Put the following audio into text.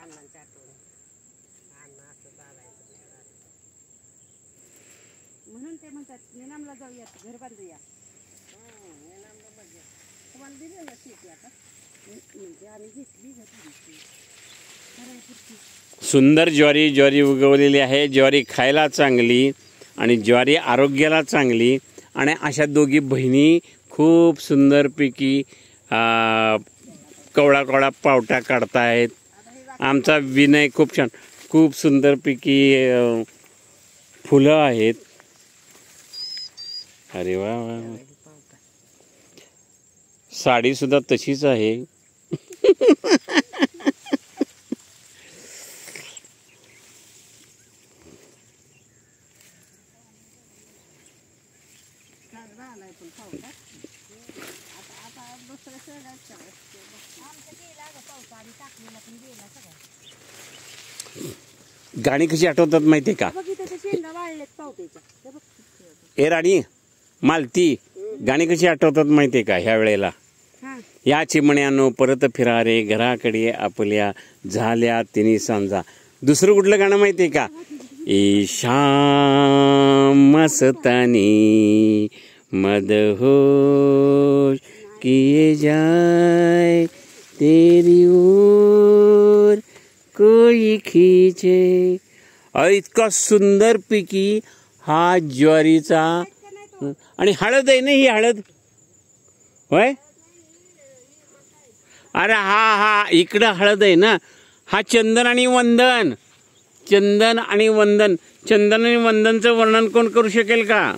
अण्णांच्या आठवण अण्णा असं चालायचं म्हणून ते म्हणतात निनामला जाऊया घर बांधूया. निनामला म्हणजे तुम्हाला दिली ना शेती आता म्हणजे आम्ही घेतली सुंदर ज्वारी उगवलेली आहे. ज्वारी खायला चांगली आणि ज्वारी आरोग्याला चांगली. आणि अशा दोघी बहिणी खूप सुंदरपैकी कवळा पावटा काढतायत. आमचा विनय खूप छान खूप सुंदरपैकी फुलं आहेत. अरे वा वा, साडी सुद्धा तशीच आहे. गाणी कशी आठवतात माहितीये का? ए राणी मालती, गाणी कशी आठवतात माहितीये का ह्या वेळेला? या चिमण्यानो परत फिरा रे घराकडे आपल्या, झाल्या तिन्ही सांजा. दुसरं कुठलं गाणं माहितीये का? ईशाम मस्तानी मदहोश किए जाए तेरी ओर कोई खींचे. इतका सुंदर पैकी हा ज्वारीचा. आणि हळद आहे ना, ही हळद होय. अरे हा इकडं हळद आहे ना. हा चंदन आणि वंदन. चंदन आणि वंदन. चंदन आणि वंदनचं वर्णन कोण करू शकेल का?